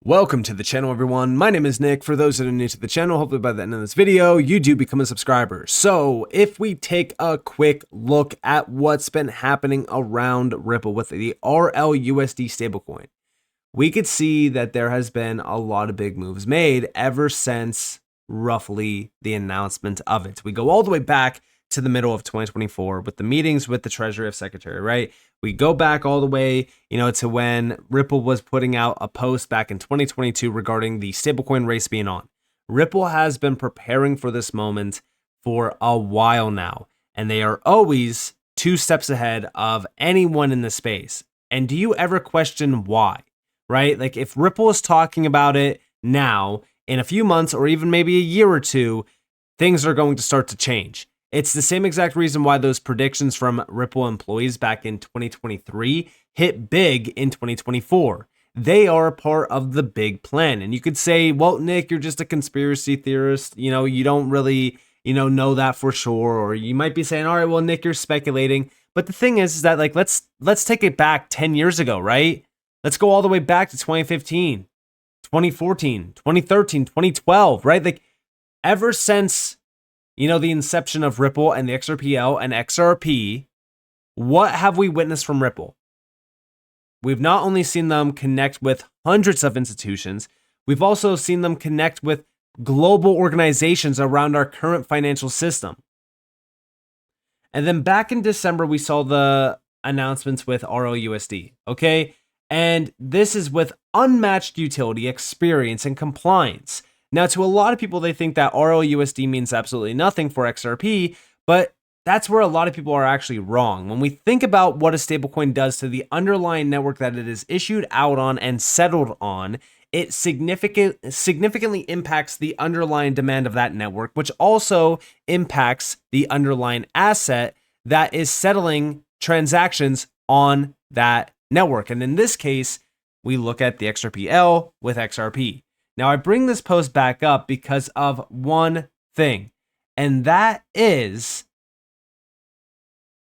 Welcome to the channel, everyone. My name is Nick. For those that are new to the channel, hopefully by the end of this video, you do become a subscriber. So if we take a quick look at what's been happening around Ripple with the RLUSD stablecoin, we could see that there has been a lot of big moves made ever since roughly the announcement of it. We go all the way back to the middle of 2024 with the meetings with the Treasury of Secretary, right? We go back all the way, to when Ripple was putting out a post back in 2022 regarding the stablecoin race being on. Ripple has been preparing for this moment for a while now, and they are always 2 steps ahead of anyone in the space. And do you ever question why, right? Like if Ripple is talking about it now, in a few months or even maybe a year or two, things are going to start to change. It's the same exact reason why those predictions from Ripple employees back in 2023 hit big in 2024. They are a part of the big plan. And you could say, well, Nick, you're just a conspiracy theorist. You don't really, know that for sure. Or you might be saying, all right, well, Nick, you're speculating. But the thing is that like, let's take it back 10 years ago, right? Let's go all the way back to 2015, 2014, 2013, 2012, right? Like ever since the inception of Ripple and the XRPL and XRP, what have we witnessed from Ripple? We've not only seen them connect with hundreds of institutions, we've also seen them connect with global organizations around our current financial system. And then back in December, we saw the announcements with RLUSD, okay? And this is with unmatched utility, experience, and compliance. Now, to a lot of people, they think that RLUSD means absolutely nothing for XRP, but that's where a lot of people are actually wrong. When we think about what a stablecoin does to the underlying network that it is issued out on and settled on, it significantly impacts the underlying demand of that network, which also impacts the underlying asset that is settling transactions on that network. And in this case, we look at the XRPL with XRP. Now, I bring this post back up because of one thing, and that is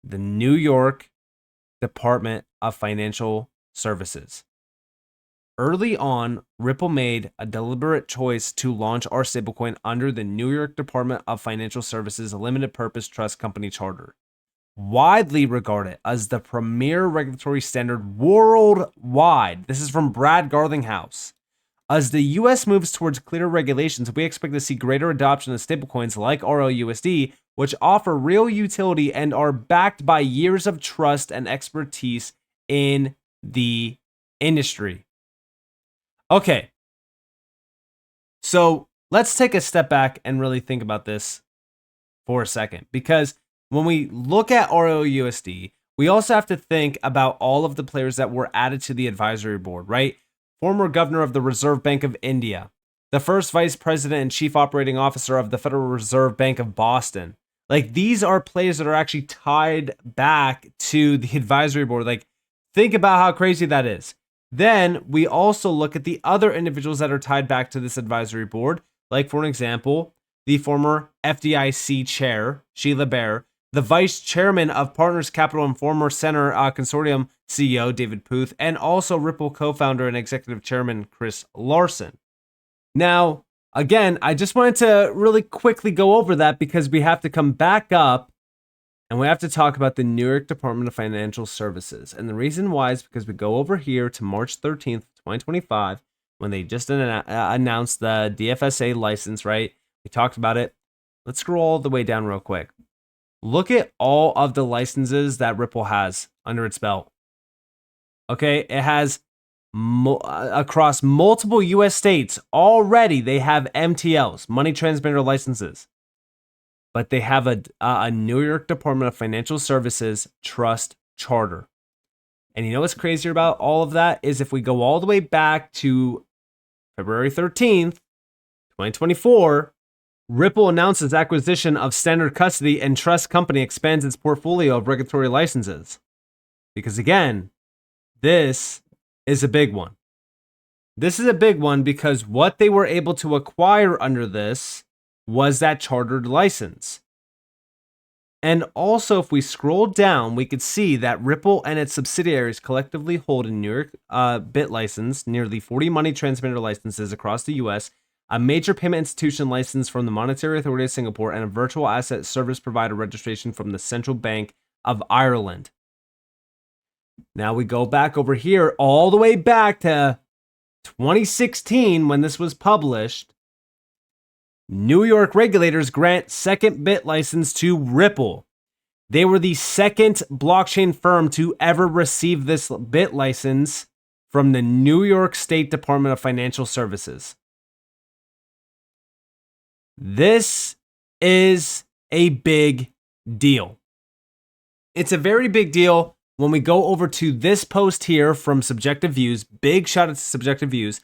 the New York Department of Financial Services. Early on, Ripple made a deliberate choice to launch our stablecoin under the New York Department of Financial Services Limited Purpose Trust Company Charter, widely regarded as the premier regulatory standard worldwide. This is from Brad Garlinghouse. As the US moves towards clearer regulations, we expect to see greater adoption of stablecoins like RLUSD, which offer real utility and are backed by years of trust and expertise in the industry. Okay, so let's take a step back and really think about this for a second, because when we look at RLUSD, we also have to think about all of the players that were added to the advisory board, right? Former governor of the Reserve Bank of India, the first vice president and chief operating officer of the Federal Reserve Bank of Boston. Like, these are players that are actually tied back to the advisory board. Like, think about how crazy that is. Then we also look at the other individuals that are tied back to this advisory board. Like, for an example, the former FDIC chair, Sheila Bair, the vice chairman of Partners Capital and former Center Consortium CEO, David Puth, and also Ripple co-founder and executive chairman, Chris Larsen. Now, again, I just wanted to really quickly go over that because we have to come back up and we have to talk about the New York Department of Financial Services. And the reason why is because we go over here to March 13th, 2025, when they just announced the DFSA license, right? We talked about it. Let's scroll all the way down real quick. Look at all of the licenses that Ripple has under its belt. Okay, it has across multiple US states already. They have MTLs, money transmitter licenses, but they have a New York Department of Financial Services trust charter. And you know what's crazier about all of that is if we go all the way back to February 13th, 2024, Ripple announces acquisition of Standard Custody and Trust Company expands its portfolio of regulatory licenses. Because again, this is a big one. This is a big one because what they were able to acquire under this was that chartered license. And also, if we scroll down, we could see that Ripple and its subsidiaries collectively hold a New York bit license, nearly 40 money transmitter licenses across the US, a major payment institution license from the Monetary Authority of Singapore, and a virtual asset service provider registration from the Central Bank of Ireland. Now we go back over here, all the way back to 2016 when this was published. New York regulators grant second bit license to Ripple. They were the second blockchain firm to ever receive this bit license from the New York State Department of Financial Services. This is a big deal. It's a very big deal when we go over to this post here from Subjective Views. Big shout out to Subjective Views.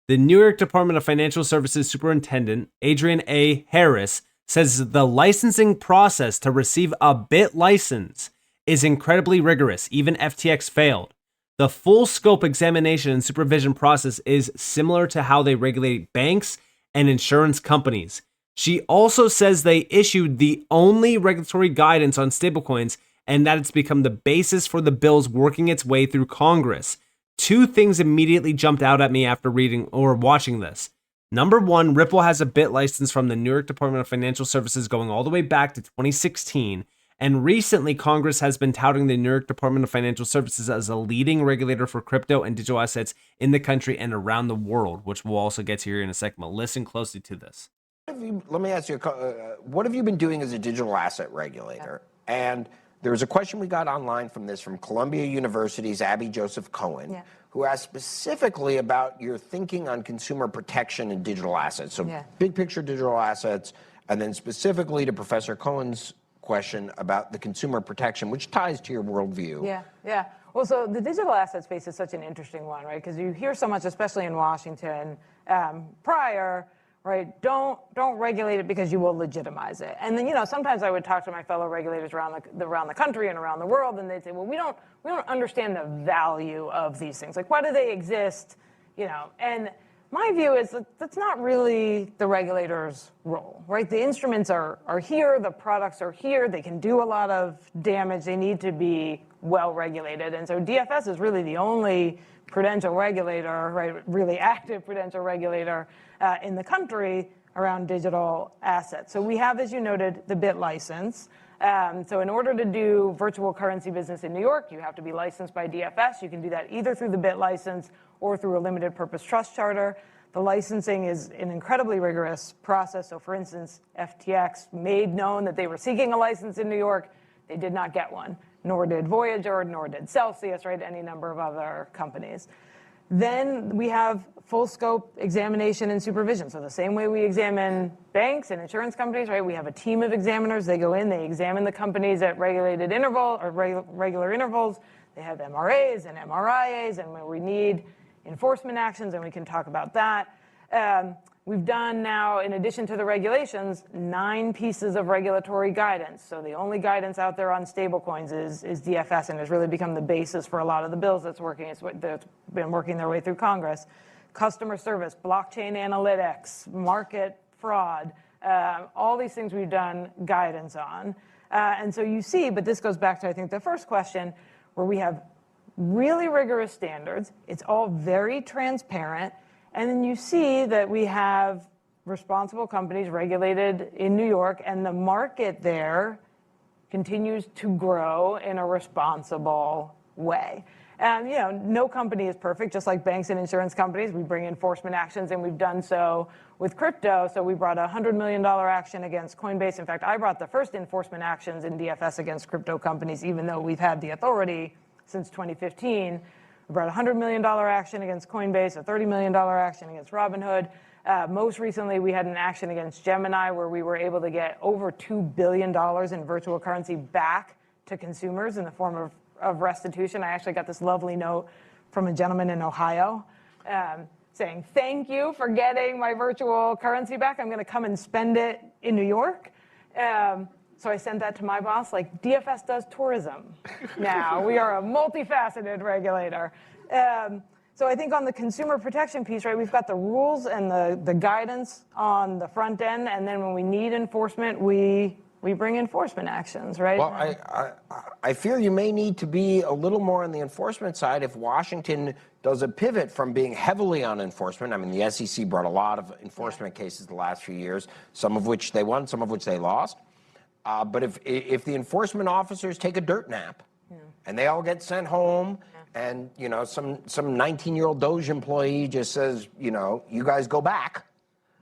The New York Department of Financial Services Superintendent, Adrian A. Harris, says the licensing process to receive a bit license is incredibly rigorous. Even FTX failed. The full scope examination and supervision process is similar to how they regulate banks and insurance companies. She also says they issued the only regulatory guidance on stablecoins and that it's become the basis for the bills working its way through Congress. Two things immediately jumped out at me after reading or watching this. Number one, Ripple has a bit license from the New York Department of Financial Services going all the way back to 2016. And recently, Congress has been touting the New York Department of Financial Services as a leading regulator for crypto and digital assets in the country and around the world, which we'll also get to here in a second. But listen closely to this. Let me ask you, what have you been doing as a digital asset regulator? And there was a question we got online from Columbia University's Abby Joseph Cohen, who asked specifically about your thinking on consumer protection and digital assets. So big picture digital assets, and then specifically to Professor Cohen's question about the consumer protection, which ties to your worldview. Yeah. Well, so the digital asset space is such an interesting one, right? Because you hear so much, especially in Washington, prior, right? Don't regulate it because you will legitimize it. And then, sometimes I would talk to my fellow regulators around the country and around the world, and they'd say, well, we don't understand the value of these things. Like, why do they exist? And my view is that that's not really the regulator's role, right? The instruments are here, the products are here, they can do a lot of damage, they need to be well regulated. And so DFS is really the only prudential regulator, right, really active prudential regulator in the country around digital assets. So we have, as you noted, the BIT license. So in order to do virtual currency business in New York, you have to be licensed by DFS. You can do that either through the BIT license or through a limited purpose trust charter. The licensing is an incredibly rigorous process. So for instance, FTX made known that they were seeking a license in New York. They did not get one, nor did Voyager, nor did Celsius, right? Any number of other companies. Then we have full scope examination and supervision. So the same way we examine banks and insurance companies, right? We have a team of examiners. They go in, they examine the companies at regulated interval or regular intervals. They have MRAs and MRIAs, and when we need enforcement actions, and we can talk about that. We've done now, in addition to the regulations, 9 pieces of regulatory guidance. So the only guidance out there on stablecoins is DFS, and has really become the basis for a lot of the bills that's been working their way through Congress. Customer service, blockchain analytics, market fraud, all these things we've done guidance on. And so you see, but this goes back to, I think, the first question, where we have really rigorous standards. It's all very transparent. And then you see that we have responsible companies regulated in New York, and the market there continues to grow in a responsible way. And, no company is perfect, just like banks and insurance companies. We bring enforcement actions, and we've done so with crypto. So we brought a $100 million action against Coinbase. In fact, I brought the first enforcement actions in DFS against crypto companies, even though we've had the authority since 2015. We brought a $100 million action against Coinbase, a $30 million action against Robinhood. Most recently, we had an action against Gemini, where we were able to get over $2 billion in virtual currency back to consumers in the form of restitution. I actually got this lovely note from a gentleman in Ohio saying, thank you for getting my virtual currency back. I'm going to come and spend it in New York. So I sent that to my boss, like, DFS does tourism now. We are a multifaceted regulator. So I think on the consumer protection piece, right, we've got the rules and the guidance on the front end, and then when we need enforcement, we we bring enforcement actions, right? Well, I fear you may need to be a little more on the enforcement side if Washington does a pivot from being heavily on enforcement. I mean, the SEC brought a lot of enforcement cases the last few years, some of which they won, some of which they lost. But if the enforcement officers take a dirt nap and they all get sent home, and some 19-year-old Doge employee just says, you guys go back.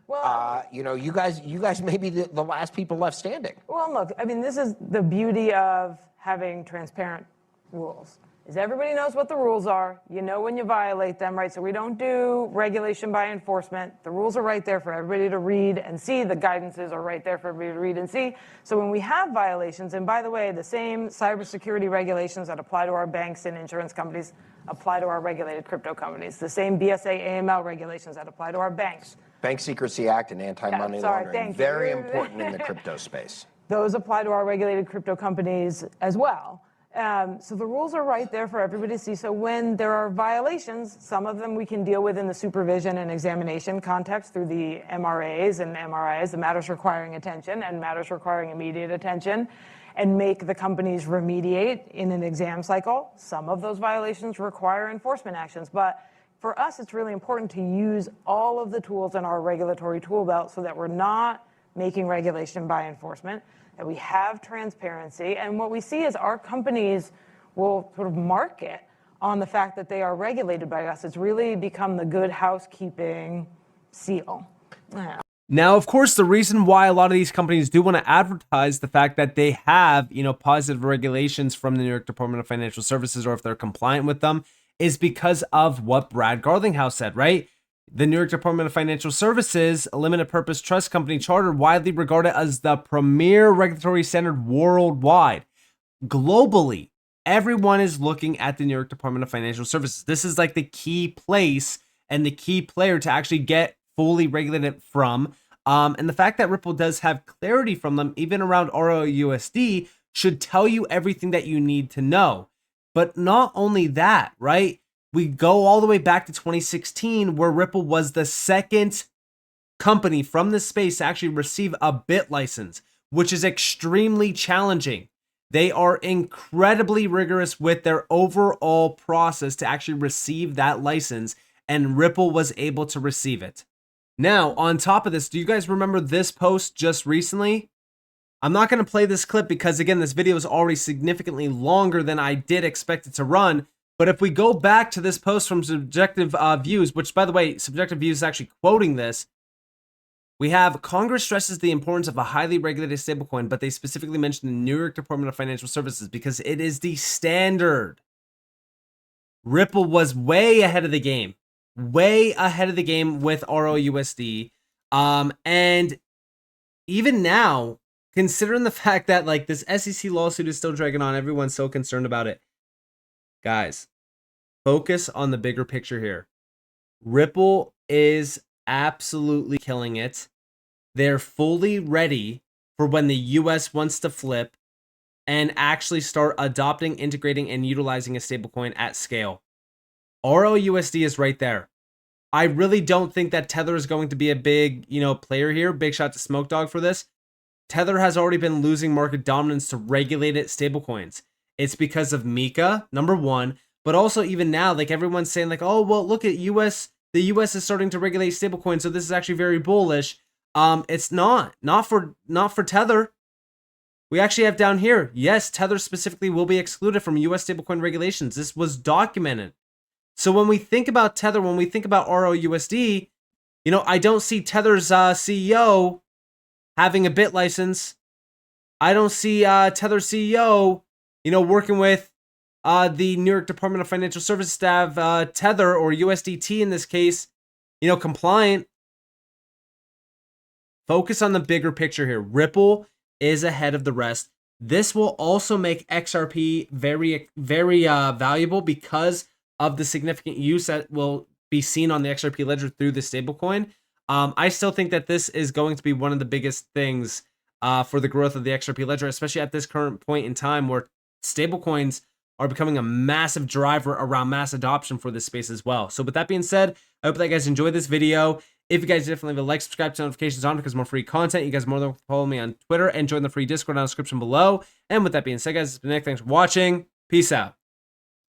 Well, you guys may be the last people left standing. Well, look, I mean, this is the beauty of having transparent rules, is everybody knows what the rules are. You know when you violate them, right? So we don't do regulation by enforcement. The rules are right there for everybody to read and see. The guidances are right there for everybody to read and see. So when we have violations, and by the way, the same cybersecurity regulations that apply to our banks and insurance companies apply to our regulated crypto companies. The same BSA AML regulations that apply to our banks. Bank Secrecy Act and anti-money laundering, very important in the crypto space. Those apply to our regulated crypto companies as well. So the rules are right there for everybody to see. So when there are violations, some of them we can deal with in the supervision and examination context through the MRAs and MRIs, the matters requiring attention and matters requiring immediate attention, and make the companies remediate in an exam cycle. Some of those violations require enforcement actions, but for us, it's really important to use all of the tools in our regulatory tool belt so that we're not making regulation by enforcement, that we have transparency. And what we see is our companies will sort of market on the fact that they are regulated by us. It's really become the good housekeeping seal. Yeah. Now, of course, the reason why a lot of these companies do want to advertise the fact that they have, positive regulations from the New York Department of Financial Services, or if they're compliant with them, is because of what Brad Garlinghouse said, right? The New York Department of Financial Services, a limited purpose trust company charter, widely regarded as the premier regulatory standard worldwide. Globally, everyone is looking at the New York Department of Financial Services. This is like the key place and the key player to actually get fully regulated from. And the fact that Ripple does have clarity from them, even around RLUSD, should tell you everything that you need to know. But not only that, right? We go all the way back to 2016, where Ripple was the second company from this space to actually receive a BIT license, which is extremely challenging. They are incredibly rigorous with their overall process to actually receive that license, and Ripple was able to receive it. Now, on top of this, do you guys remember this post just recently? I'm not going to play this clip because, again, this video is already significantly longer than I did expect it to run. But if we go back to this post from Subjective Views, which, by the way, Subjective Views is actually quoting this, we have Congress stresses the importance of a highly regulated stablecoin, but they specifically mentioned the New York Department of Financial Services because it is the standard. Ripple was way ahead of the game with RLUSD. And even now, considering the fact that this SEC lawsuit is still dragging on, everyone's so concerned about it. Guys, focus on the bigger picture here. Ripple is absolutely killing it. They're fully ready for when the US wants to flip and actually start adopting, integrating, and utilizing a stablecoin at scale. RLUSD is right there. I really don't think that Tether is going to be a big, player here. Big shout to Smoke Dog for this. Tether has already been losing market dominance to regulated stablecoins. It's because of Mika, number one, but also even now, everyone's saying oh, well, look at the US is starting to regulate stablecoins, so this is actually very bullish. It's not for Tether. We actually have down here, yes, Tether specifically will be excluded from US stablecoin regulations. This was documented. So when we think about Tether, when we think about RLUSD, I don't see Tether's CEO having a BIT license. I don't see Tether CEO, working with the New York Department of Financial Services to have Tether, or USDT in this case, compliant. Focus on the bigger picture here. Ripple is ahead of the rest. This will also make XRP very, very valuable because of the significant use that will be seen on the XRP ledger through the stablecoin. I still think that this is going to be one of the biggest things for the growth of the XRP ledger, especially at this current point in time where stablecoins are becoming a massive driver around mass adoption for this space as well. So with that being said, I hope that you guys enjoyed this video. If you guys definitely leave a like, subscribe to notifications on because more free content. You guys are more than welcome to follow me on Twitter and join the free Discord down in the description below. And with that being said, guys, it's been Nick. Thanks for watching. Peace out.